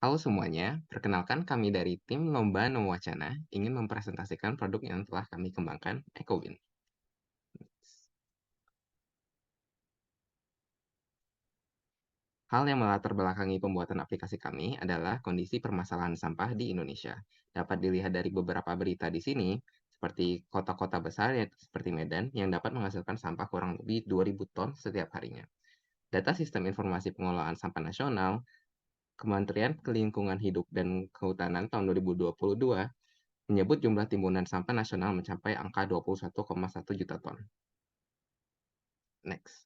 Halo semuanya, perkenalkan kami dari tim Lomba Nemu Wacana ingin mempresentasikan produk yang telah kami kembangkan, EcoBin. Hal yang melatar belakangi pembuatan aplikasi kami adalah kondisi permasalahan sampah di Indonesia. Dapat dilihat dari beberapa berita di sini, seperti kota-kota besar seperti Medan yang dapat menghasilkan sampah kurang lebih 2.000 ton setiap harinya. Data Sistem Informasi Pengelolaan Sampah Nasional, Kementerian Lingkungan Hidup dan Kehutanan tahun 2022 menyebut jumlah timbunan sampah nasional mencapai angka 21,1 juta ton. Next.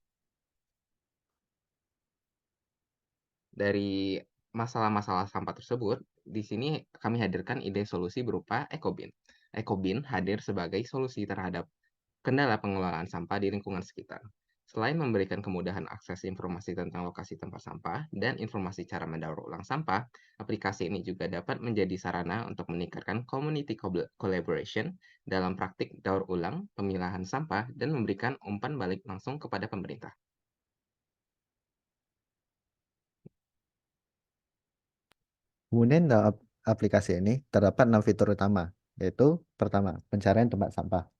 Dari masalah-masalah sampah tersebut, di sini kami hadirkan ide solusi berupa EcoBin. EcoBin hadir sebagai solusi terhadap kendala pengelolaan sampah di lingkungan sekitar. Selain memberikan kemudahan akses informasi tentang lokasi tempat sampah dan informasi cara mendaur ulang sampah, aplikasi ini juga dapat menjadi sarana untuk meningkatkan community collaboration dalam praktik daur ulang, pemilahan sampah, dan memberikan umpan balik langsung kepada pemerintah. Kemudian dalam aplikasi ini terdapat 6 fitur utama, yaitu pertama, pencarian tempat sampah.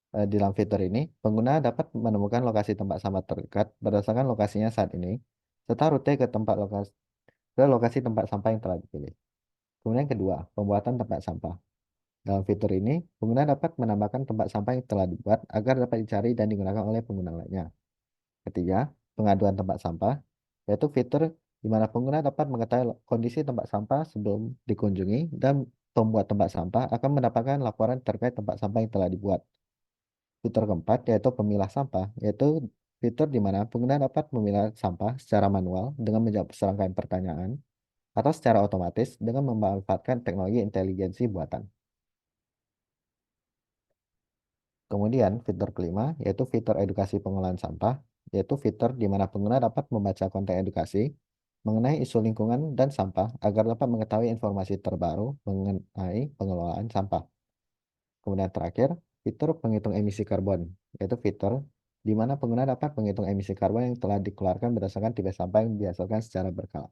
Di dalam fitur ini, pengguna dapat menemukan lokasi tempat sampah terdekat berdasarkan lokasinya saat ini, serta rute ke lokasi tempat sampah yang telah dipilih. Kemudian kedua, pembuatan tempat sampah. Dalam fitur ini, pengguna dapat menambahkan tempat sampah yang telah dibuat agar dapat dicari dan digunakan oleh pengguna lainnya. Ketiga, pengaduan tempat sampah, yaitu fitur di mana pengguna dapat mengetahui kondisi tempat sampah sebelum dikunjungi dan pembuat tempat sampah akan mendapatkan laporan terkait tempat sampah yang telah dibuat. Fitur keempat yaitu pemilah sampah, yaitu fitur di mana pengguna dapat memilah sampah secara manual dengan menjawab serangkaian pertanyaan atau secara otomatis dengan memanfaatkan teknologi intelijensi buatan. Kemudian fitur kelima yaitu fitur edukasi pengelolaan sampah, yaitu fitur di mana pengguna dapat membaca konten edukasi mengenai isu lingkungan dan sampah agar dapat mengetahui informasi terbaru mengenai pengelolaan sampah. Kemudian terakhir, fitur penghitung emisi karbon, yaitu fitur di mana pengguna dapat menghitung emisi karbon yang telah dikeluarkan berdasarkan tipe sampah yang dihasilkan secara berkala.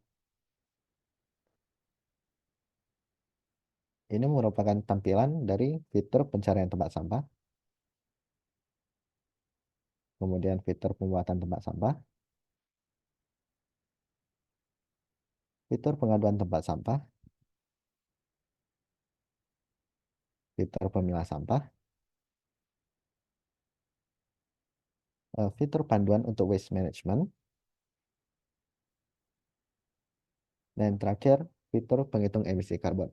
Ini merupakan tampilan dari fitur pencarian tempat sampah, kemudian fitur pembuatan tempat sampah, fitur pengaduan tempat sampah, fitur pemilah sampah, fitur panduan untuk waste management, dan terakhir fitur penghitung emisi karbon.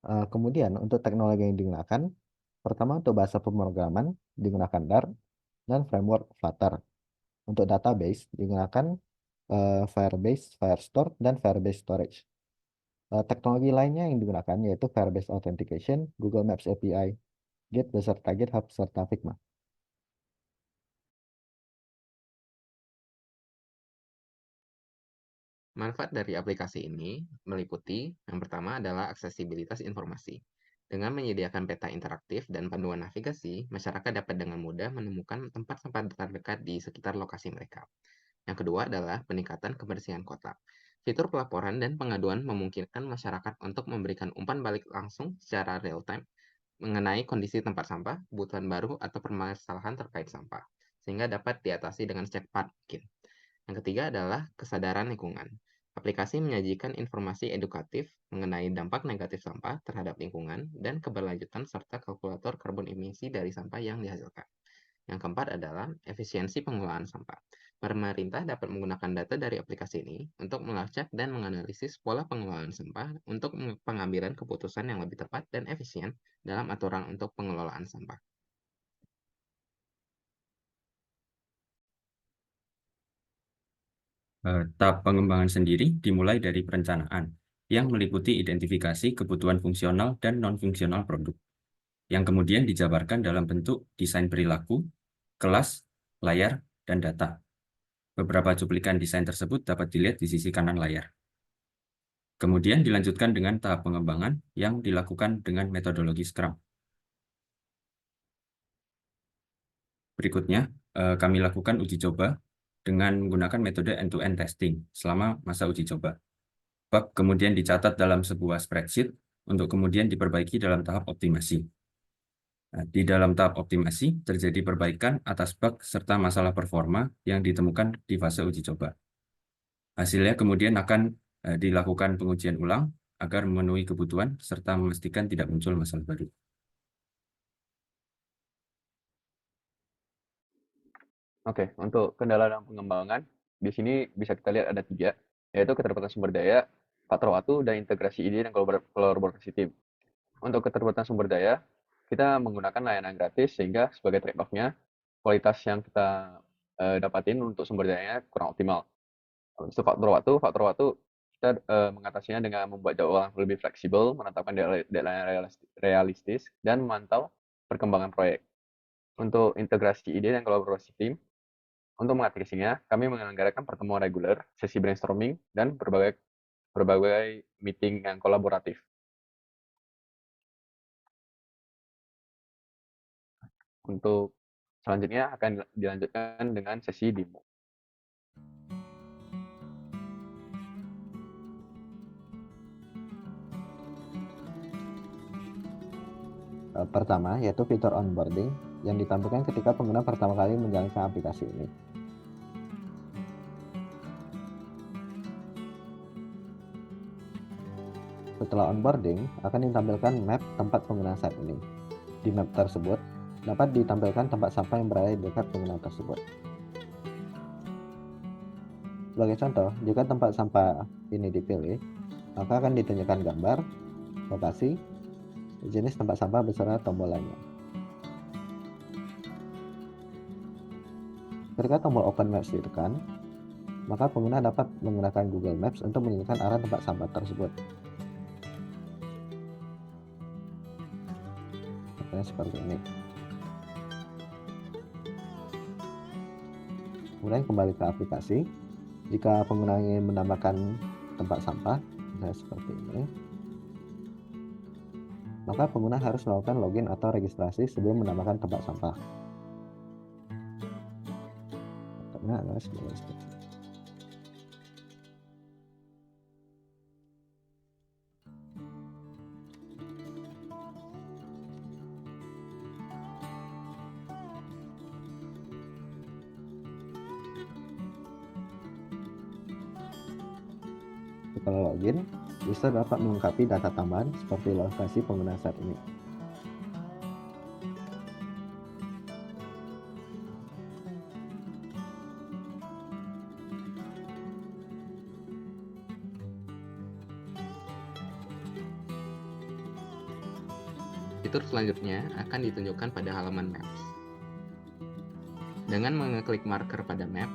Kemudian untuk teknologi yang digunakan, pertama untuk bahasa pemrograman digunakan Dart dan framework Flutter. Untuk database digunakan Firebase, Firestore, dan Firebase Storage. Teknologi lainnya yang digunakan yaitu Firebase Authentication, Google Maps API, Git beserta GitHub, serta Figma. Manfaat dari aplikasi ini meliputi yang pertama adalah aksesibilitas informasi. Dengan menyediakan peta interaktif dan panduan navigasi, masyarakat dapat dengan mudah menemukan tempat sampah terdekat di sekitar lokasi mereka. Yang kedua adalah peningkatan kebersihan kota. Fitur pelaporan dan pengaduan memungkinkan masyarakat untuk memberikan umpan balik langsung secara real-time mengenai kondisi tempat sampah, kebutuhan baru, atau permasalahan terkait sampah, sehingga dapat diatasi dengan secepat mungkin. Yang ketiga adalah kesadaran lingkungan. Aplikasi menyajikan informasi edukatif mengenai dampak negatif sampah terhadap lingkungan dan keberlanjutan serta kalkulator karbon emisi dari sampah yang dihasilkan. Yang keempat adalah efisiensi pengelolaan sampah. Pemerintah dapat menggunakan data dari aplikasi ini untuk melacak dan menganalisis pola pengelolaan sampah untuk pengambilan keputusan yang lebih tepat dan efisien dalam aturan untuk pengelolaan sampah. Tahap pengembangan sendiri dimulai dari perencanaan, yang meliputi identifikasi kebutuhan fungsional dan non-fungsional produk, yang kemudian dijabarkan dalam bentuk desain perilaku, kelas, layar, dan data. Beberapa cuplikan desain tersebut dapat dilihat di sisi kanan layar. Kemudian dilanjutkan dengan tahap pengembangan yang dilakukan dengan metodologi Scrum. Berikutnya, kami lakukan uji coba dengan menggunakan metode end-to-end testing selama masa uji coba. Bug kemudian dicatat dalam sebuah spreadsheet untuk kemudian diperbaiki dalam tahap optimasi. Nah, di dalam tahap optimasi terjadi perbaikan atas bug serta masalah performa yang ditemukan di fase uji coba. Hasilnya kemudian akan dilakukan pengujian ulang agar memenuhi kebutuhan serta memastikan tidak muncul masalah baru. Oke, untuk kendala dalam pengembangan, di sini bisa kita lihat ada 3, yaitu keterbatasan sumber daya, faktor waktu, dan integrasi ide dan kolaborasi tim. Untuk keterbatasan sumber daya, kita menggunakan layanan gratis sehingga sebagai trade-off-nya, kualitas yang kita dapatin untuk sumber dayanya kurang optimal. Untuk faktor waktu kita mengatasinya dengan membuat jadwal lebih fleksibel, menetapkan deadline realistis, dan memantau perkembangan proyek. Untuk integrasi ide dan kolaborasi tim, untuk mengatasinya, kami menyelenggarakan pertemuan reguler, sesi brainstorming, dan berbagai meeting yang kolaboratif. Untuk selanjutnya akan dilanjutkan dengan sesi demo. Pertama, yaitu fitur onboarding yang ditampilkan ketika pengguna pertama kali menjalankan aplikasi ini. Setelah onboarding, akan ditampilkan map tempat pengguna saat ini. Di map tersebut, dapat ditampilkan tempat sampah yang berada di dekat pengguna tersebut. Sebagai contoh, jika tempat sampah ini dipilih, maka akan ditunjukkan gambar, lokasi, jenis tempat sampah beserta tombol lainnya. Ketika tombol Open Maps ditekan, maka pengguna dapat menggunakan Google Maps untuk menunjukkan arah tempat sampah tersebut. Contohnya seperti ini. Kemudian kembali ke aplikasi. Jika pengguna ingin menambahkan tempat sampah, misalnya seperti ini, maka pengguna harus melakukan login atau registrasi sebelum menambahkan tempat sampah. Contohnya adalah seperti ini. Setelah login, user dapat melengkapi data tambahan seperti lokasi pengguna saat ini. Fitur selanjutnya akan ditunjukkan pada halaman Maps. Dengan mengeklik marker pada map,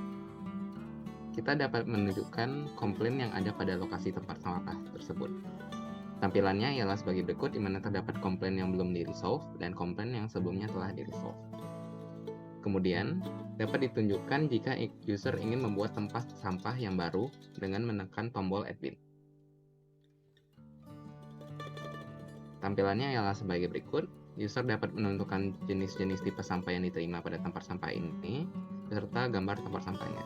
kita dapat menunjukkan komplain yang ada pada lokasi tempat sampah tersebut. Tampilannya ialah sebagai berikut, di mana terdapat komplain yang belum di-resolve dan komplain yang sebelumnya telah di-resolve. Kemudian, dapat ditunjukkan jika user ingin membuat tempat sampah yang baru dengan menekan tombol admin. Tampilannya ialah sebagai berikut. User dapat menentukan jenis-jenis tipe sampah yang diterima pada tempat sampah ini, beserta gambar tempat sampahnya.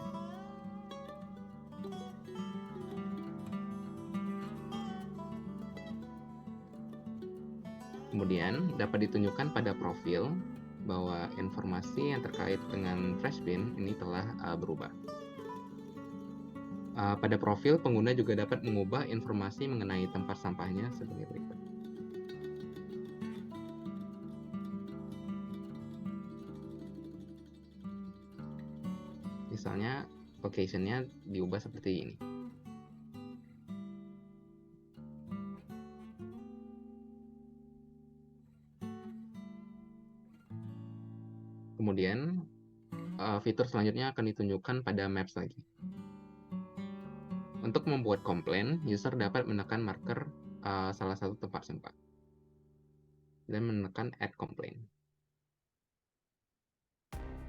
Kemudian dapat ditunjukkan pada profil bahwa informasi yang terkait dengan trash bin ini telah berubah. Pada profil, pengguna juga dapat mengubah informasi mengenai tempat sampahnya sebagai berikut. Misalnya, location-nya diubah seperti ini. Kemudian, fitur selanjutnya akan ditunjukkan pada Maps lagi. Untuk membuat komplain, user dapat menekan marker salah satu tempat sampah dan menekan Add Complaint.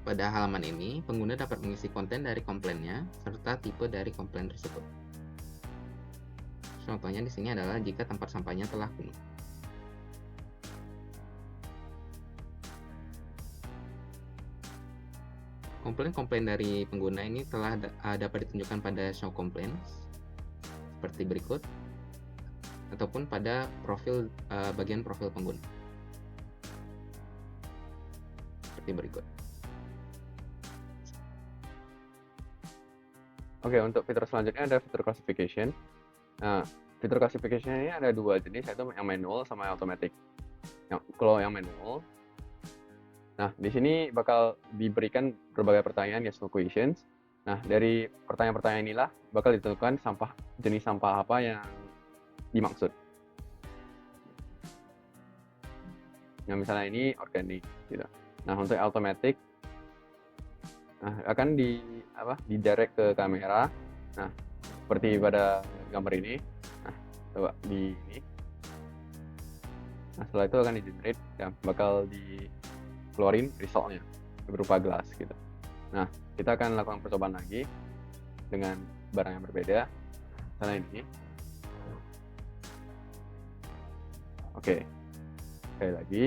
Pada halaman ini, pengguna dapat mengisi konten dari komplainnya serta tipe dari komplain tersebut. Contohnya di sini adalah jika tempat sampahnya telah kuno. Komplain-komplain dari pengguna ini telah dapat ditunjukkan pada show complaints seperti berikut, ataupun pada bagian profil pengguna seperti berikut. Oke, untuk fitur selanjutnya ada fitur classification. Nah, fitur classification ini ada dua jenis, yaitu yang manual sama yang automatic. Kalau yang manual, nah di sini bakal diberikan berbagai pertanyaan, yes no questions. Nah, dari pertanyaan-pertanyaan inilah bakal ditentukan jenis sampah apa yang dimaksud. Yang misalnya ini organik gitu. Nah, untuk automatic, nah akan direct ke kamera. Nah, seperti pada gambar ini. Nah, coba di ini. Nah, setelah itu akan di-generate dan bakal dikeluarin resultnya berupa gelas gitu. Nah, kita akan lakukan percobaan lagi dengan barang yang berbeda. Misalnya ini. Oke. Sekali lagi.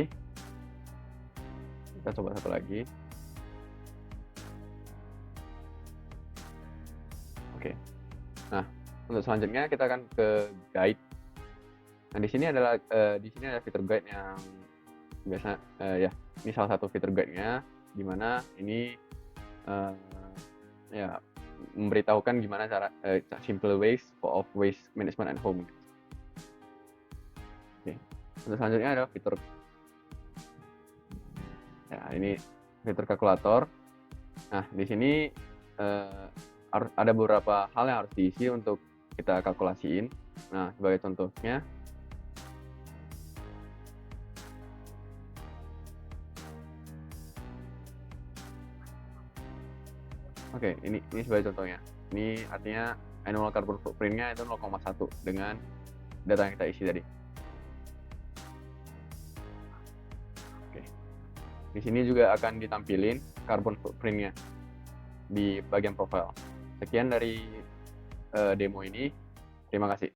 Kita coba satu lagi. Oke. Nah, untuk selanjutnya kita akan ke guide. Nah, di sini ada fitur guide yang biasa ya, ini salah satu fitur guide-nya, di mana ini ya memberitahukan gimana cara simple ways of waste management at home. Oke. Untuk selanjutnya adalah fitur ini fitur kalkulator. Nah, di sini ada beberapa hal yang harus diisi untuk kita kalkulasiin. Nah, sebagai contohnya, oke, ini sebagai contohnya. Ini artinya annual carbon footprint-nya itu 0,1 dengan data yang kita isi tadi. Oke. Di sini juga akan ditampilin carbon footprint-nya di bagian profile. Sekian dari demo ini. Terima kasih.